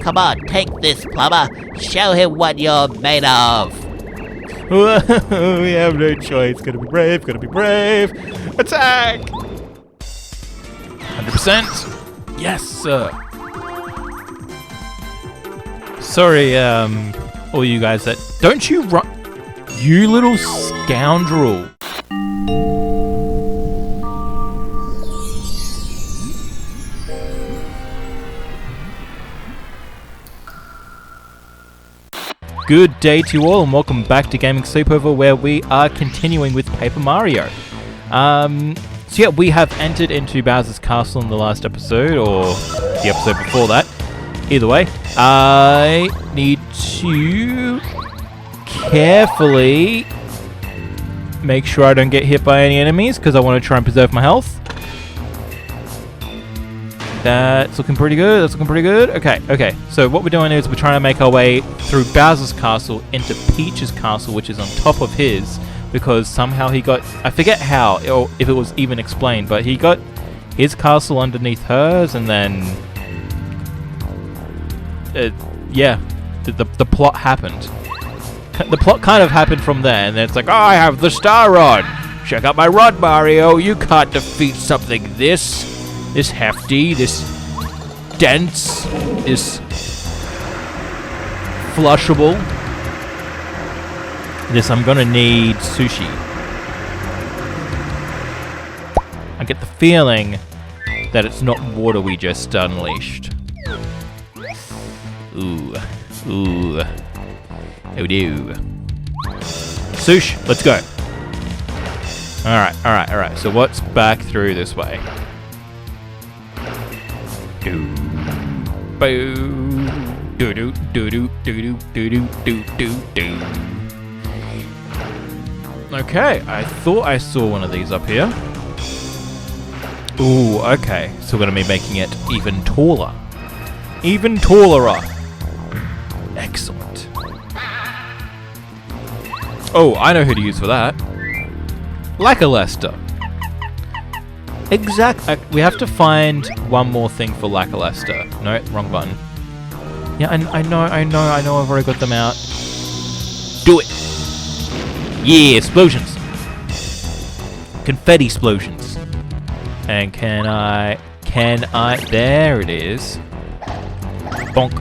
Come on, take this, plumber. Show him what you're made of. We have no choice. Gotta be brave, gotta be brave. Attack! 100%. Yes, sir. Sorry, all you guys that... Don't you run... You little scoundrel. Good day to you all, and welcome back to Gaming Sleepover, where we are continuing with Paper Mario. So yeah, we have entered into Bowser's Castle in the last episode, or the episode before that. Either way, I need to carefully make sure I don't get hit by any enemies, because I want to try and preserve my health. That's looking pretty good. That's looking pretty good. Okay. So what we're doing is we're trying to make our way through Bowser's Castle into Peach's Castle, which is on top of his, because somehow he got... I forget how, or if it was even explained, but he got his castle underneath hers, and then... yeah, the plot happened. The plot kind of happened from there, and then it's like, oh, I have the Star Rod! Check out my rod, Mario! You can't defeat something this hefty, this dense, this flushable. This, I'm gonna need sushi. I get the feeling that it's not water we just unleashed. Ooh. Oh no. Sush, let's go. Alright. So what's back through this way? Okay, I thought I saw one of these up here. Ooh, okay. So we're going to be making it even taller. Even taller. Excellent. Oh, I know who to use for that. Lackluster. We have to find one more thing for Lackluster. No, wrong button. Yeah, I know, I've already got them out. Do it! Yeah, explosions! Confetti explosions. And can I, there it is. Bonk.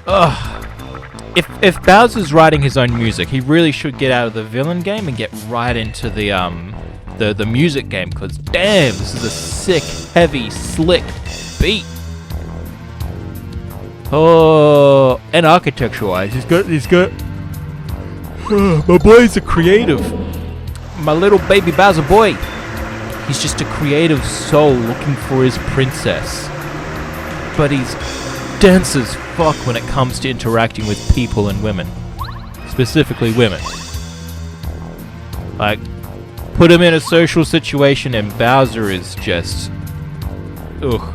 Ugh. If Bowser's writing his own music, he really should get out of the villain game and get right into the music game, because damn, this is a sick, heavy, slick beat. Oh, and architecture-wise, he's got. My boy's a creative. My little baby Bowser boy. He's just a creative soul looking for his princess. But he's dense as fuck when it comes to interacting with people and women. Specifically women. Like, put him in a social situation and Bowser is just... ugh.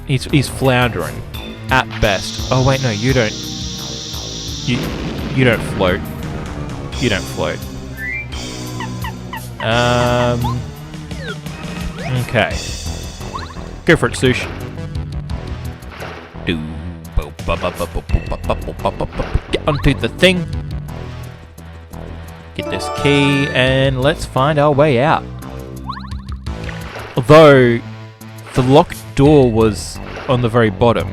He's floundering. At best. Oh wait, no, you don't... You don't float. You don't float. Okay. Go for it, Sush. Get onto the thing. Get this key, and let's find our way out. Although, the locked door was on the very bottom.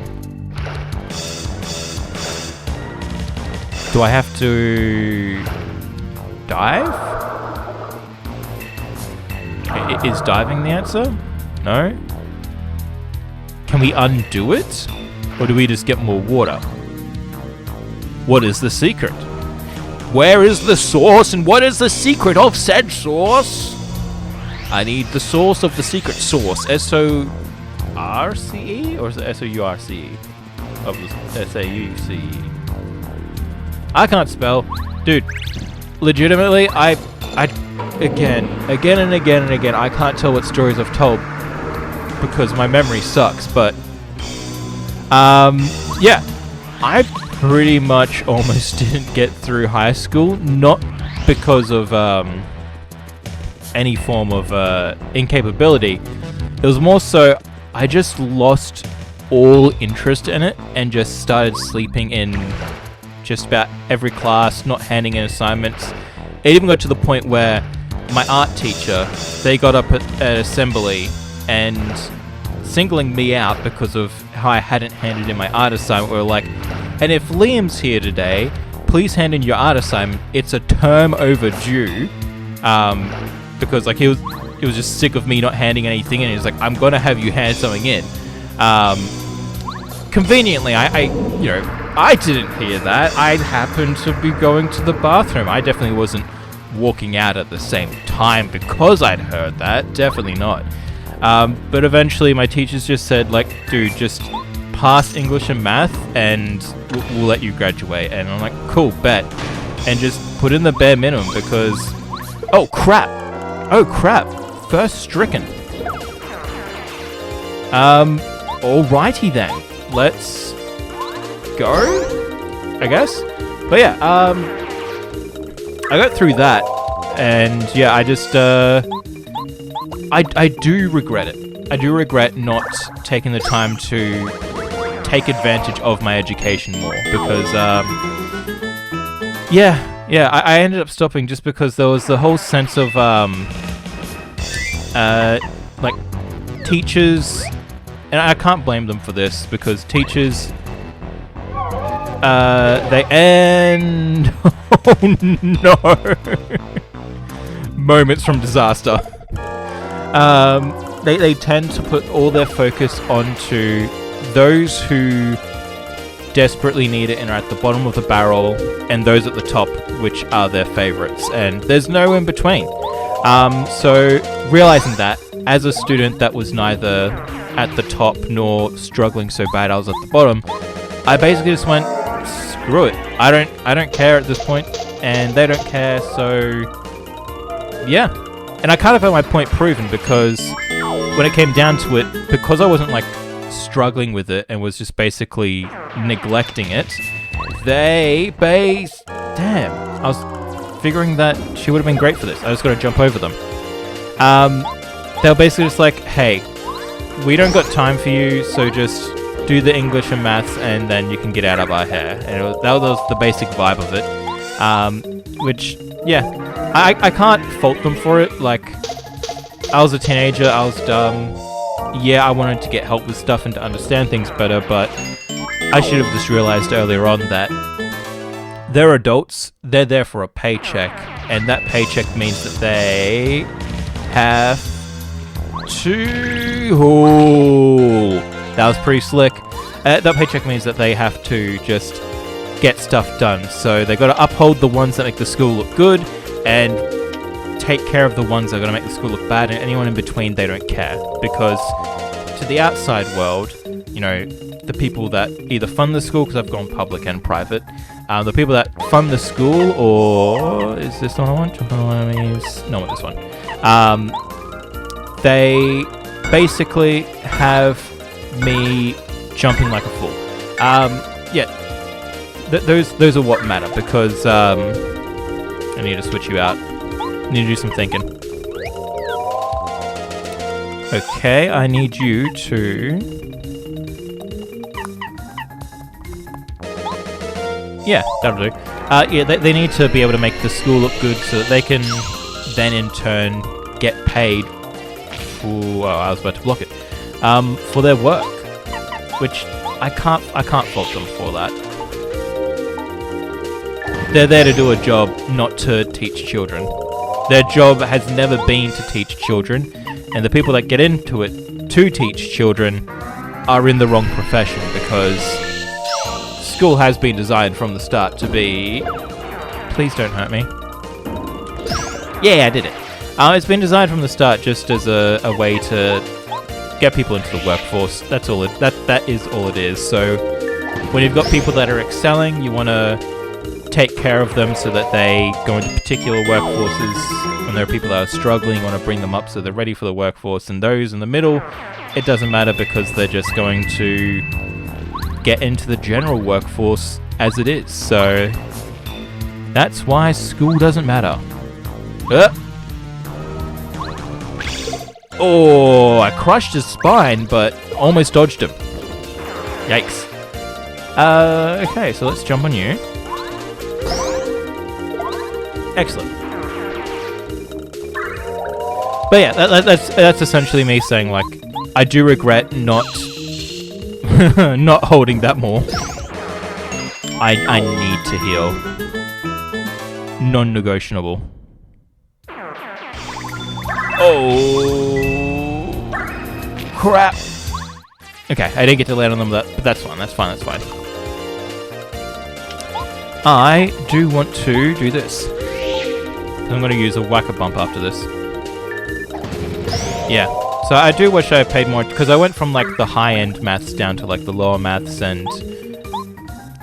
Do I have to dive? Is diving the answer? No? Can we undo it? Or do we just get more water? What is the secret? Where is the source, and what is the secret of said source? I need the source of the secret source. S-O-R-C-E? Or is it S-O-U-R-C-E? Of the S-A-U-C-E. I can't spell. Dude, legitimately, again and again, I can't tell what stories I've told because my memory sucks, but yeah, I pretty much almost didn't get through high school, not because of any form of incapability. It was more so I just lost all interest in it and just started sleeping in just about every class, not handing in assignments. It even got to the point where my art teacher, they got up at assembly and singling me out because of how I hadn't handed in my art assignment. We were like, and if Liam's here today, please hand in your art assignment. It's a term overdue. Because like he was just sick of me not handing anything in. He's like, I'm gonna have you hand something in. Conveniently, I didn't hear that. I happened to be going to the bathroom. I definitely wasn't walking out at the same time because I'd heard that. Definitely not. But eventually my teachers just said, like, dude, just pass English and math and we'll let you graduate. And I'm like, cool, bet. And just put in the bare minimum because... Oh, crap. First stricken. Alrighty then. Let's go, I guess. But yeah, I got through that, and yeah, I just, I do regret it. I do regret not taking the time to take advantage of my education more, because, I ended up stopping just because there was the whole sense of, like, teachers, and I can't blame them for this, because teachers, they end... Oh no! Moments from disaster. They tend to put all their focus onto those who desperately need it and are at the bottom of the barrel, and those at the top, which are their favorites, and there's no in between. So realizing that, as a student that was neither at the top nor struggling so bad I was at the bottom, I basically just went, screw it. I don't care at this point, and they don't care, so yeah. And I kind of had my point proven, because when it came down to it, because I wasn't like struggling with it and was just basically neglecting it, damn, I was figuring that she would have been great for this. I was going to jump over them. They were basically just like, hey, we don't got time for you, so just do the English and maths, and then you can get out of our hair. And that was the basic vibe of it. Which, yeah, I can't fault them for it. Like, I was a teenager, I was dumb. Yeah, I wanted to get help with stuff and to understand things better, but I should have just realized earlier on that they're adults, they're there for a paycheck, and that paycheck means that they have to... Oh, that was pretty slick. That paycheck means that they have to just get stuff done. So they got to uphold the ones that make the school look good and take care of the ones that are going to make the school look bad, and anyone in between, they don't care. Because to the outside world, you know, the people that either fund the school, because I've gone public and private, the people that fund the school, or is this the one I want? Jump on enemies. No, I want this one. They basically have me jumping like a fool. Those are what matter, because I need to switch you out. I need to do some thinking. Okay, I need you to... Yeah, that'll do. Yeah, they need to be able to make the school look good so that they can then in turn get paid for... Oh, I was about to block it. For their work. Which I can't fault them for that. They're there to do a job, not to teach children. Their job has never been to teach children, and the people that get into it to teach children are in the wrong profession, because school has been designed from the start to be... Please don't hurt me. Yeah, I did it. It's been designed from the start just as a way to get people into the workforce. That's all that is all it is. So when you've got people that are excelling, you want to take care of them so that they go into particular workforces. When there are people that are struggling, you want to bring them up so they're ready for the workforce. And those in the middle, it doesn't matter, because they're just going to get into the general workforce as it is. So that's why school doesn't matter. Oh, I crushed his spine, but almost dodged him. Yikes. Okay, so let's jump on you. Excellent. But yeah, that's essentially me saying, like, I do regret not not holding that more. I need to heal. Non-negotiable. Oh crap! Okay, I didn't get to land on them, but that's fine. That's fine. That's fine. I do want to do this. I'm going to use a whacker bump after this. Yeah. So I do wish I paid more, because I went from like the high-end maths down to like the lower maths, and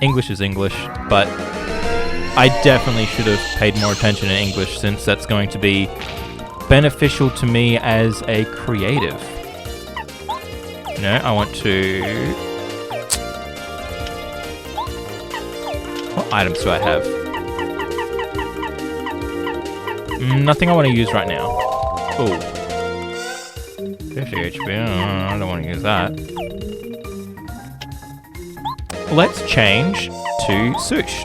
English is English, but I definitely should have paid more attention in English, since that's going to be beneficial to me as a creative. No, I want to... What items do I have? Nothing I want to use right now. Oh. 50 HP, I don't want to use that. Let's change to Sush.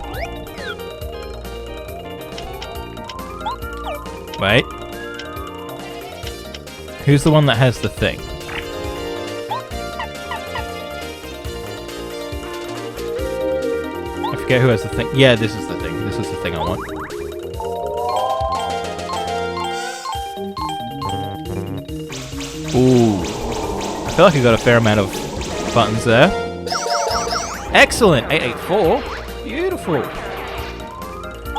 Wait. Who's the one that has the thing? I forget who has the thing. Yeah, this is the thing. This is the thing I want. Ooh. I feel like I got a fair amount of buttons there. Excellent! 884. Beautiful.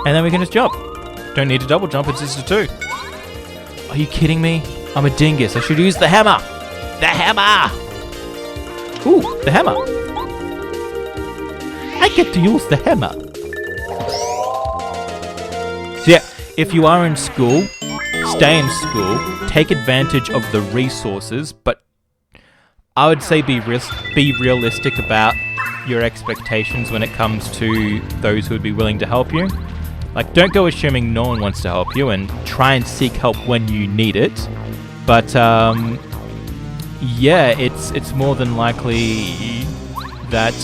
And then we can just jump. Don't need to double jump, it's just a 2. Are you kidding me? I'm a dingus. I should use the hammer. The hammer! Ooh, the hammer. I get to use the hammer. So yeah, if you are in school, stay in school, take advantage of the resources, but I would say be realistic about your expectations when it comes to those who would be willing to help you. Like, don't go assuming no one wants to help you, and try and seek help when you need it. But yeah, it's more than likely that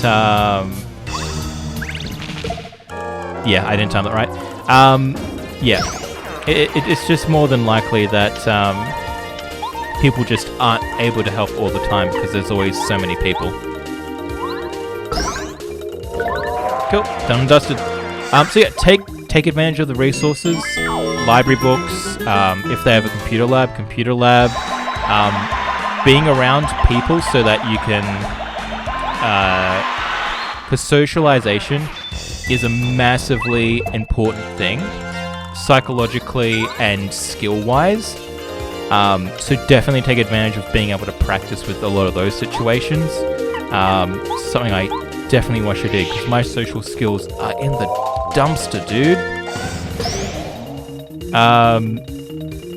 yeah, I didn't time that right. Yeah, it's just more than likely that people just aren't able to help all the time, because there's always so many people. Cool, done and dusted. So yeah, take advantage of the resources, library books, if they have a computer lab, being around people so that you can, because socialization is a massively important thing, psychologically and skill-wise. So definitely take advantage of being able to practice with a lot of those situations. Something I definitely wish I did, because my social skills are in the dumpster, dude.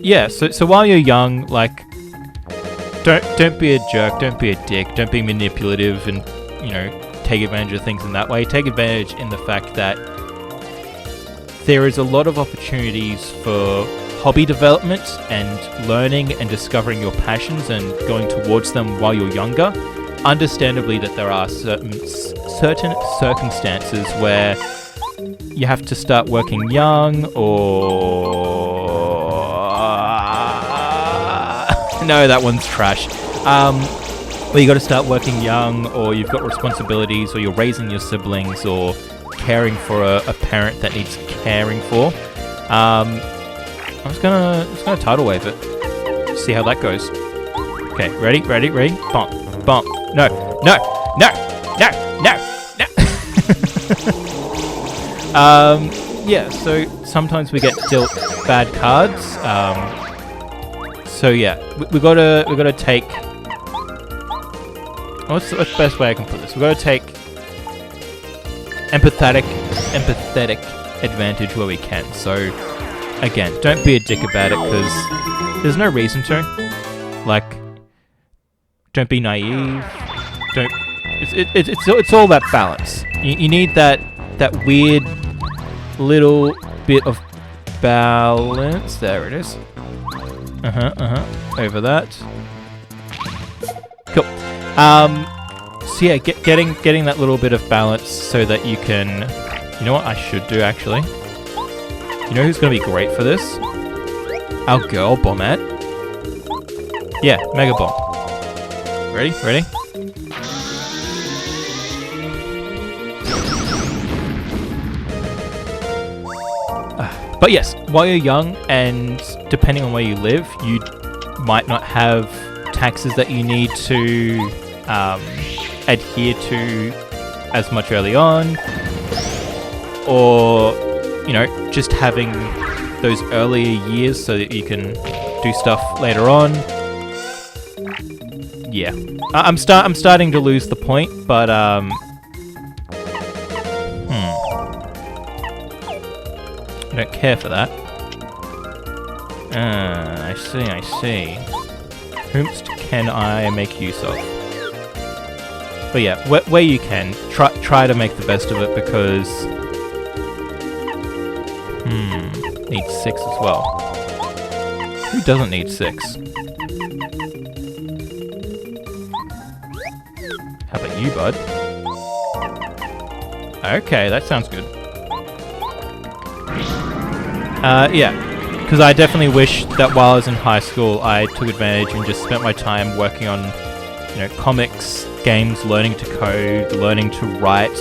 Yeah, so while you're young, like, don't be a jerk, don't be a dick, don't be manipulative, and, you know, take advantage of things in that way. Take advantage in the fact that there is a lot of opportunities for hobby development and learning and discovering your passions and going towards them while you're younger. Understandably, that there are certain circumstances where you have to start working young, or no, that one's trash. Where you got to start working young, or you've got responsibilities, or you're raising your siblings, or caring for a parent that needs caring for. I'm just gonna tidal wave it. See how that goes. Okay, ready? Bump. No. Yeah, so sometimes we get dealt bad cards. So yeah, we gotta take. What's the best way I can put this? We gotta take empathetic advantage where we can. So again, don't be a dick about it, because there's no reason to. Like, don't be naive. It's all that balance. You need that weird little bit of balance. There it is. Over that. Cool. So yeah, getting that little bit of balance so that you can... You know what I should do, actually? You know who's going to be great for this? Our girl, Bombette. Yeah, Mega Bomb. Ready? Ready? But yes, while you're young and depending on where you live, you might not have taxes that you need to adhere to as much early on, or, you know, just having those earlier years so that you can do stuff later on. Yeah, I'm starting to lose the point, but I don't care for that. I see. Whomst can I make use of? But yeah, where you can, try to make the best of it, because... Need 6 as well. Who doesn't need 6? How about you, bud? Okay, that sounds good. Yeah, because I definitely wish that while I was in high school, I took advantage and just spent my time working on, you know, comics, games, learning to code, learning to write,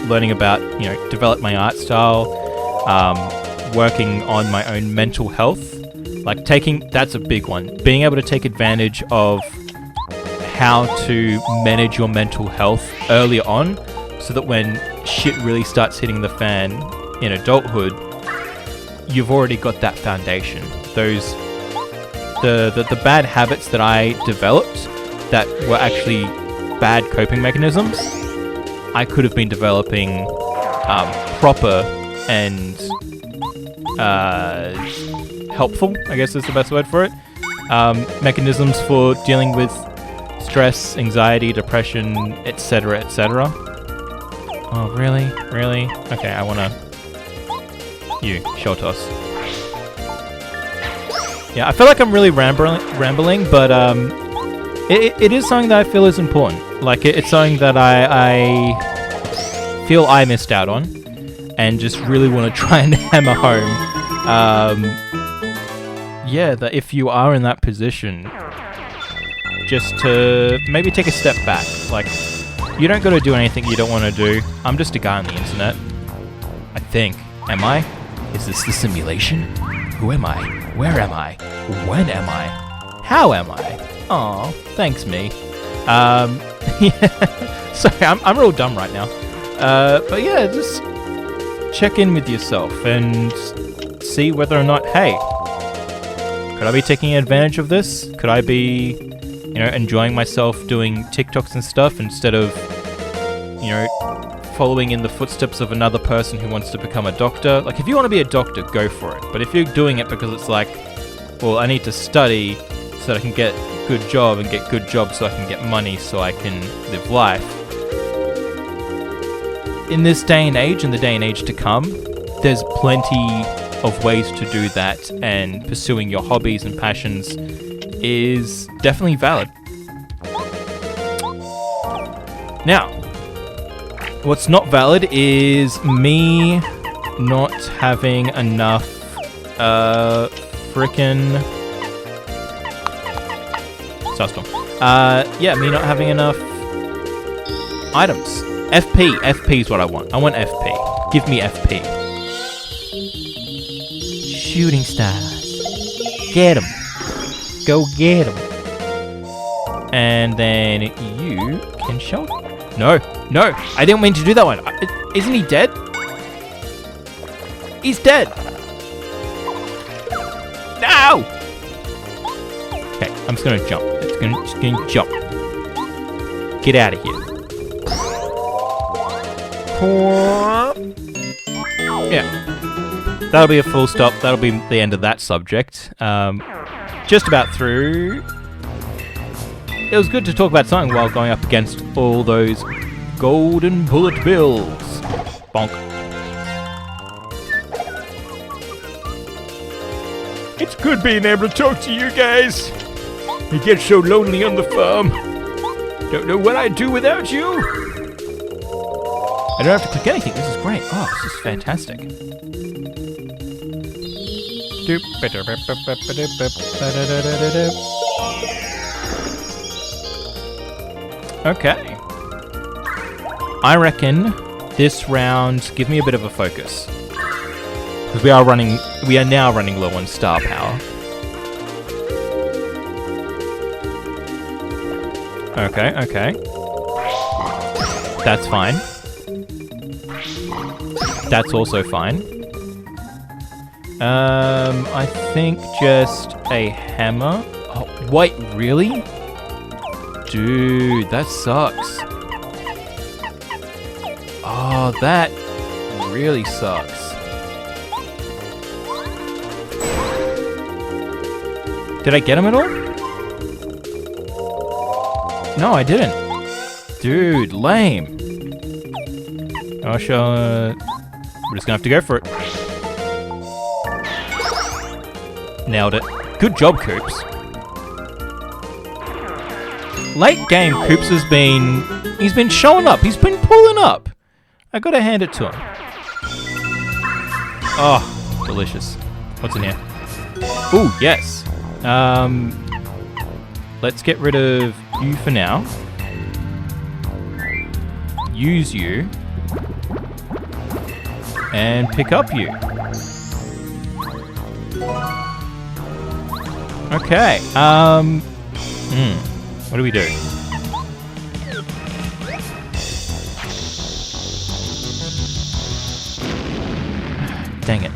learning about, you know, develop my art style, working on my own mental health. Like that's a big one. Being able to take advantage of how to manage your mental health early on, so that when shit really starts hitting the fan in adulthood, you've already got that foundation. The bad habits that I developed that were actually bad coping mechanisms, I could have been developing proper and helpful, I guess is the best word for it, mechanisms for dealing with stress, anxiety, depression, etc., etc. Oh, really? Really? Okay, I wanna... You, Sholtos. Yeah, I feel like I'm really rambling, but it is something that I feel is important. Like, it's something that I feel I missed out on, and just really want to try and hammer home. Yeah, that if you are in that position, just to maybe take a step back. Like, you don't got to do anything you don't want to do. I'm just a guy on the internet. I think. Am I? Is this the simulation? Who am I? Where am I? When am I? How am I? Aw, thanks me. Yeah. Sorry, I'm real dumb right now. But yeah, just check in with yourself and see whether or not, hey, could I be taking advantage of this? Could I be, you know, enjoying myself doing TikToks and stuff instead of, you know, following in the footsteps of another person who wants to become a doctor? Like, if you want to be a doctor, go for it. But if you're doing it because it's like, well, I need to study so that I can get a good job and get good jobs so I can get money so I can live life. In this day and age, and the day and age to come, there's plenty of ways to do that, and pursuing your hobbies and passions is definitely valid. Now, what's not valid is me not having enough frickin' Susstorm. Yeah, me not having enough items. FP is what I want. I want FP. Give me FP. Shooting stars. Get 'em. Go get 'em. And then you can show. No, I didn't mean to do that one. Isn't he dead? He's dead. No! Okay, I'm just gonna jump. Just gonna jump. Get out of here. Yeah. That'll be a full stop. That'll be the end of that subject. Just about through. It was good to talk about something while going up against all those golden bullet bills. Bonk. It's good being able to talk to you guys. It gets so lonely on the farm. Don't know what I'd do without you. I don't have to click anything. This is great. Oh, this is fantastic. Okay. I reckon this round, give me a bit of a focus. Because we are now running low on star power. Okay. That's fine. That's also fine. I think just a hammer. Oh, wait, really? Dude, that sucks. Oh, that really sucks. Did I get him at all? No, I didn't. Dude, lame. Gosh, we're just gonna have to go for it. Nailed it. Good job, Coops. Late game, Coops he's been showing up. He's been pulling up. I gotta hand it to him. Oh, delicious. What's in here? Ooh, yes. Let's get rid of you for now. Use you. And pick up you. Okay, what do we do? Dang it.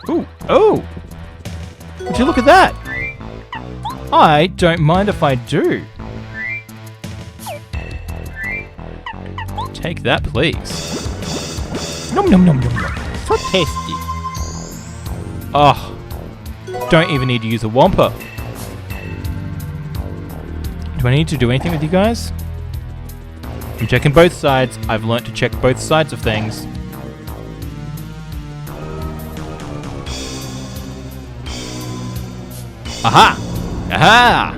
Ooh, oh! Would you look at that? I don't mind if I do. Take that, please. Nom nom nom nom nom. So tasty. Oh, don't even need to use a Wampa. Do I need to do anything with you guys? I'm checking both sides. I've learnt to check both sides of things. Aha! Aha!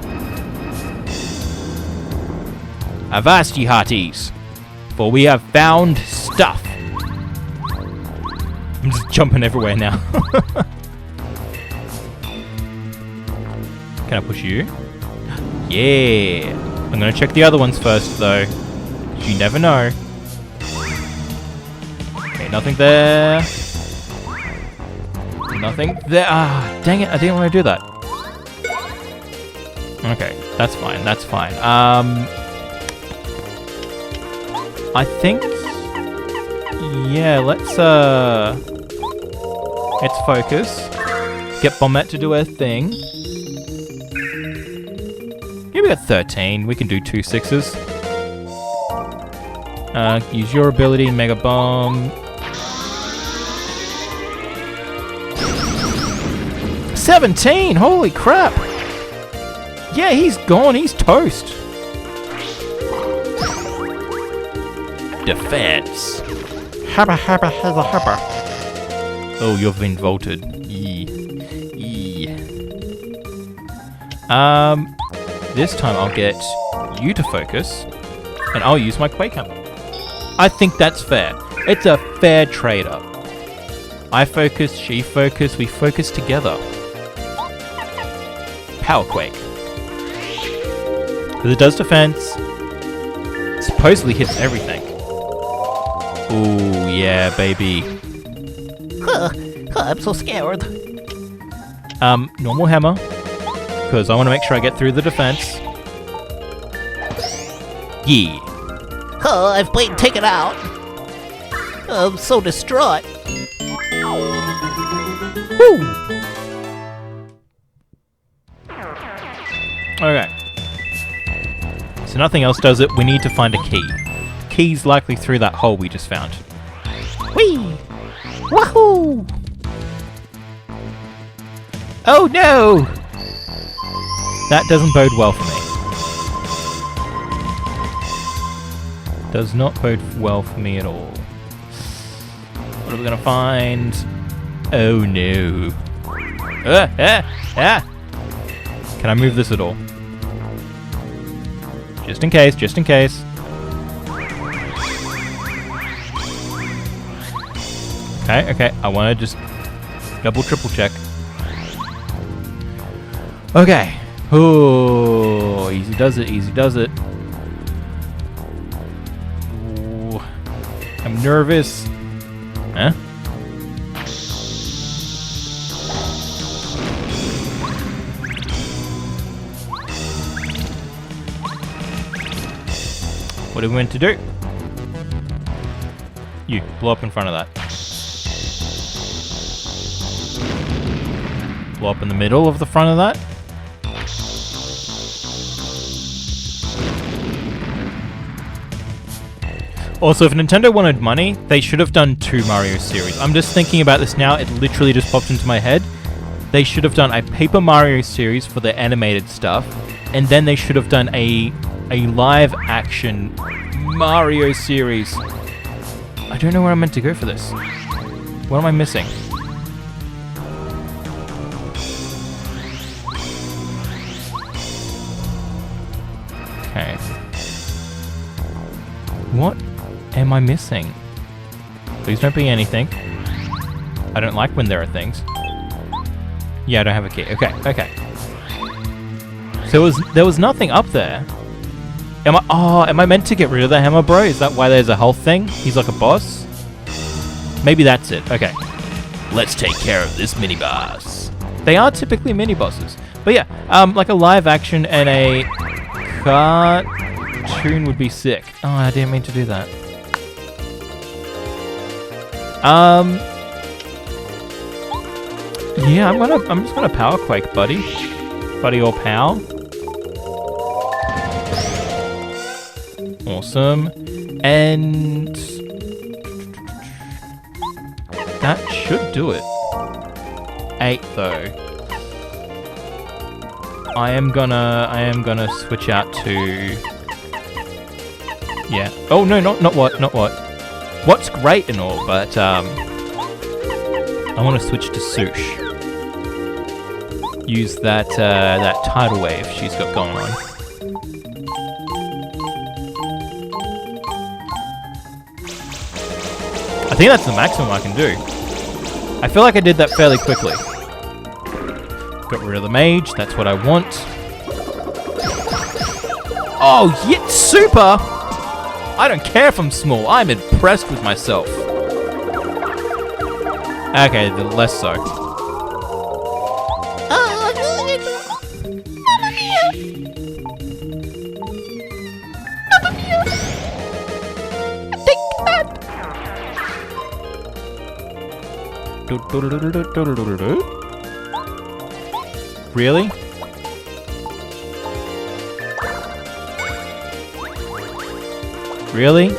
Avast ye hearties, for we have found stuff. I'm just jumping everywhere now. Can I push you? Yeah. I'm gonna check the other ones first though. You never know. Okay, nothing there. Nothing there. Ah, dang it, I didn't want to do that. Okay, that's fine, that's fine. I think... Yeah, let's focus. Get Bombette to do her thing. Yeah, we got 13. We can do 2 6s. Use your ability, Mega Bomb. 17! Holy crap! Yeah, he's gone. He's toast. Defense. Habba, habba, habba, habba. Oh, you've been vaulted. This time I'll get you to focus, and I'll use my Quake Hammer. I think that's fair. It's a fair trade-up. I focus, she focus, we focus together. Power Quake. Because it does defense. Supposedly hits everything. Ooh, yeah, baby. I'm so scared. Normal hammer. Because I want to make sure I get through the defense. Yeah. I've been taken out. I'm so distraught. Woo! Okay. So nothing else does it. We need to find a key. Key's likely through that hole we just found. Whee! Wahoo! Oh no! That doesn't bode well for me. Does not bode well for me at all. What are we gonna find? Oh no. Can I move this at all? Just in case, just in case. Okay, okay. I want to just double, triple check. Okay. Oh, easy does it, easy does it. Ooh, I'm nervous. Huh? What are we meant to do? You, blow up in front of that. Blow up in the middle of the front of that. Also, if Nintendo wanted money, they should have done 2 Mario series. I'm just thinking about this now, it literally just popped into my head. They should have done a Paper Mario series for the animated stuff, and then they should have done a live action Mario series. I don't know where I'm meant to go for this. What am I missing? Okay. What am I missing? Please don't be anything. I don't like when there are things. Yeah, I don't have a key. Okay, okay. So there was nothing up there. Am I meant to get rid of the hammer, bro? Is that why there's a health thing? He's like a boss? Maybe that's it. Okay. Let's take care of this mini boss. They are typically mini bosses. But yeah, like a live action and a cartoon would be sick. Oh, I didn't mean to do that. Yeah, I'm just gonna power quake, buddy. Buddy or pal. Awesome. And that should do it. 8 though. I am gonna switch out to, yeah. Oh no, not what. What's great and all, but I want to switch to Sush. Use that tidal wave she's got going on. I think that's the maximum I can do. I feel like I did that fairly quickly. Got rid of the mage, that's what I want. Oh, yeah, super! I don't care if I'm small, I'm impressed with myself. Okay, the less so. Really? Really?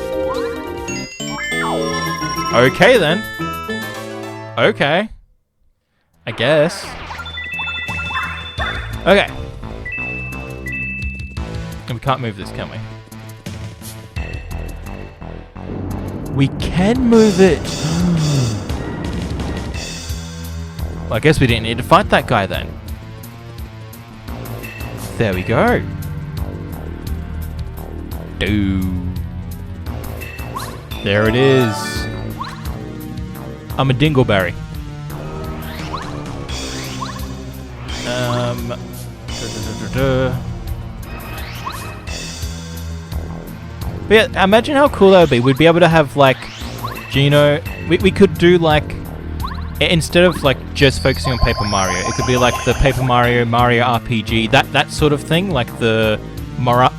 Okay then. Okay. I guess. Okay. And we can't move this, can we? We can move it! Well, I guess we didn't need to fight that guy then. There we go. There it is. I'm a dingleberry. But yeah, imagine how cool that would be. We'd be able to have like Gino. We could do like, instead of like just focusing on Paper Mario, it could be like the Paper Mario RPG, that sort of thing, like the Mario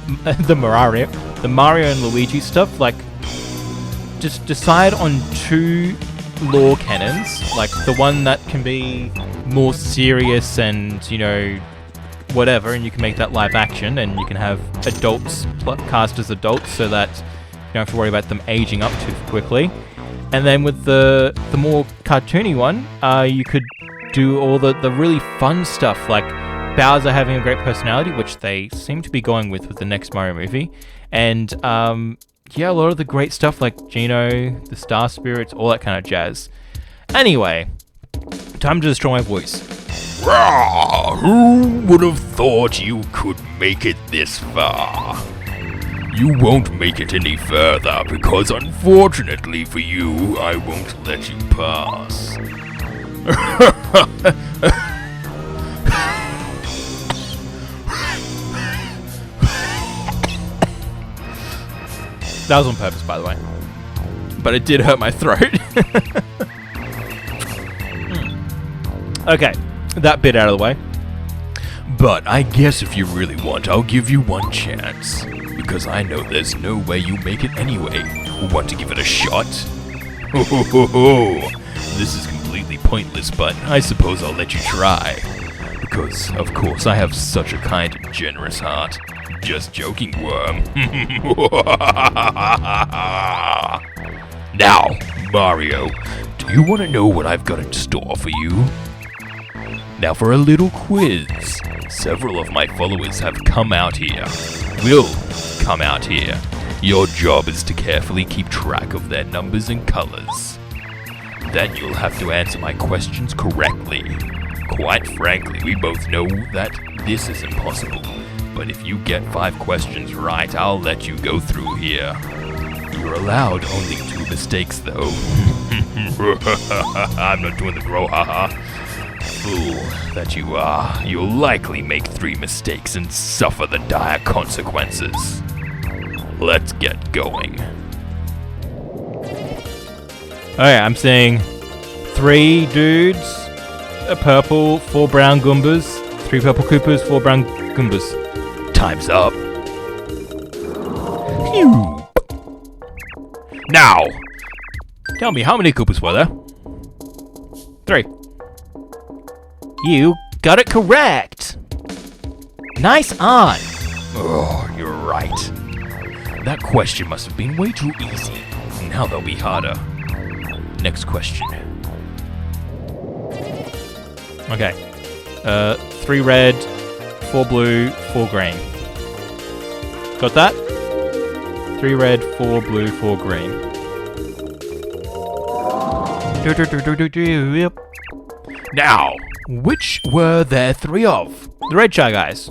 and Luigi stuff. Like, just decide on 2 lore canons, like the one that can be more serious and, you know, whatever, and you can make that live action, and you can have adults cast as adults so that you don't have to worry about them aging up too quickly. And then with the more cartoony one, you could do all the really fun stuff, like Bowser having a great personality, which they seem to be going with the next Mario movie. And yeah, a lot of the great stuff like Gino, the Star Spirits, all that kind of jazz. Anyway, Time to destroy my voice. Rah! Who would have thought you could make it this far? You won't make it any further because unfortunately for you, I won't let you pass. That was on purpose, by the way. But it did hurt my throat. Okay, that bit out of the way. But I guess if you really want, I'll give you one chance. Because I know there's no way you make it anyway. Want to give it a shot? Ho ho ho ho! This is completely pointless, but I suppose I'll let you try. Because, of course, I have such a kind and generous heart. Just joking, worm. Now, Mario, do you want to know what I've got in store for you? Now for a little quiz. Several of my followers have come out here. Will come out here. Your job is to carefully keep track of their numbers and colors. Then you'll have to answer my questions correctly. Quite frankly, we both know that this is impossible. But if you get 5 questions right, I'll let you go through here. You're allowed only 2 mistakes, though. I'm not doing the brouhaha. Fool that you are, you'll likely make 3 mistakes and suffer the dire consequences. Let's get going. Okay, I'm seeing 3 dudes, a purple, 4 brown Goombas, 3 purple Koopas, 4 brown Goombas. Time's up. Phew. Now, Tell me, how many Koopas were there? 3. You got it correct! Nice on! oh, you're right. That question must have been way too easy. Now they'll be harder. Next question. Okay. 3 red, 4 blue, 4 green. Got that? 3 red, 4 blue, 4 green. Yep. Now, which were there 3 of? The red shy guys.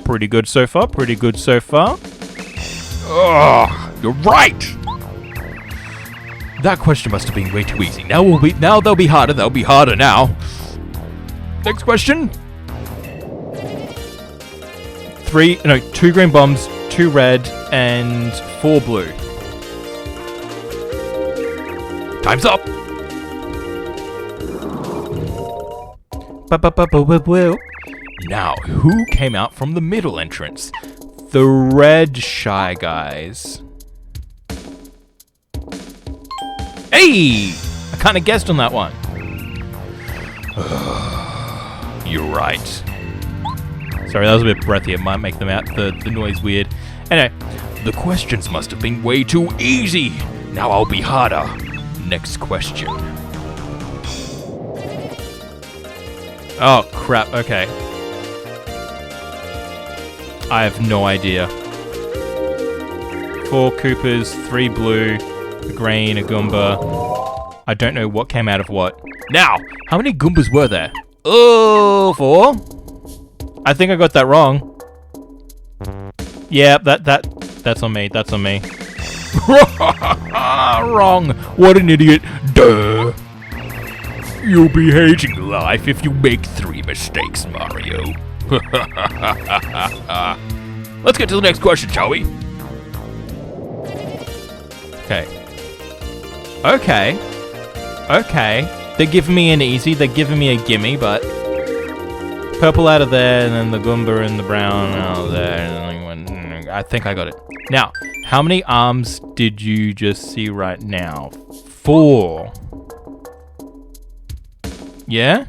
Pretty good so far, pretty good so far. Oh, you're right! That question must have been way too easy. Now they'll be harder. They'll be harder now. Next question. 2 green bombs, 2 red, and 4 blue. Time's up. Now, who came out from the middle entrance? The red shy guys. Hey! I kind of guessed on that one. You're right. Sorry, that was a bit breathy. It might make them out the noise weird. Anyway, The questions must have been way too easy. Now I'll be harder. Next question. oh crap. Okay. I have no idea. 4 Koopas, 3 blue, a green, a Goomba. I don't know what came out of what. Now, how many Goombas were there? Oh, 4? I think I got that wrong. Yeah, that's on me. That's on me. Wrong. What an idiot. Duh. You'll be hating life if you make 3 mistakes, Mario. Let's get to the next question, shall we? Okay. They're giving me an easy, they're giving me a gimme, but... Purple out of there, and then the Goomba and the brown out of there, and then I think I got it. Now, how many arms did you just see right now? 4. Yeah?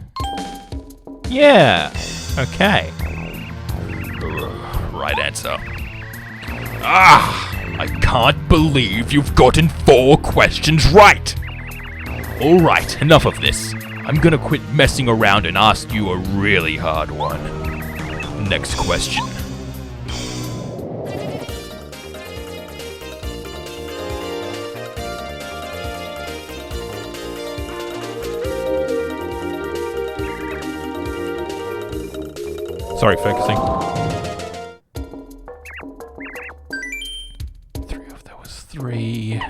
Yeah. Okay. Right answer. I can't believe you've gotten 4 questions right. Alright, enough of this. I'm gonna quit messing around and ask you a really hard one. Next question. Sorry, focusing. There was 3.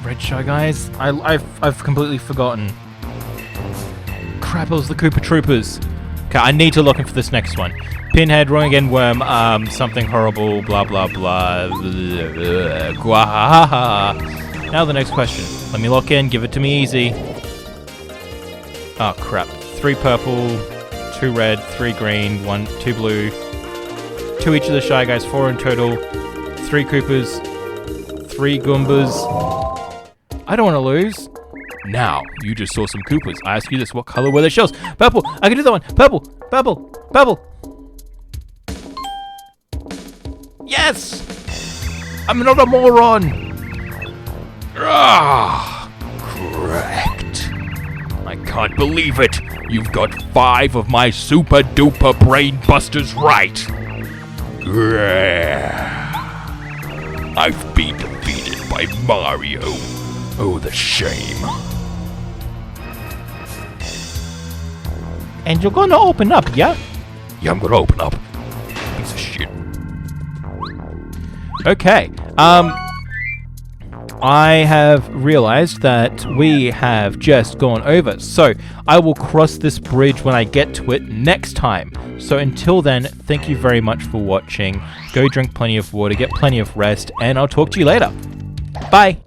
Red Shy Guys? I've completely forgotten. Crap, it was the Koopa Troopers. Okay, I need to look in for this next one. Pinhead, Wrong Again, Worm, something horrible, blah blah blah. Now the next question. Let me lock in, give it to me easy. Oh crap. 3 purple, 2 red, 3 green, 2 blue, 2 each of the Shy Guys, 4 in total, 3 Koopas, 3 Goombas. I don't want to lose. Now, you just saw some Koopas. I ask you this, what color were their shells? Purple! I can do that one! Purple! Purple! Purple! Yes! I'm not a moron! Ah, correct. I can't believe it. You've got 5 of my super duper brain busters right. I've been defeated by Mario. Oh, the shame. And you're gonna open up, yeah? Yeah, I'm gonna open up. Piece of shit. Okay. I have realized that we have just gone over, so I will cross this bridge when I get to it next time. So until then, thank you very much for watching. Go drink plenty of water, get plenty of rest, and I'll talk to you later. Bye!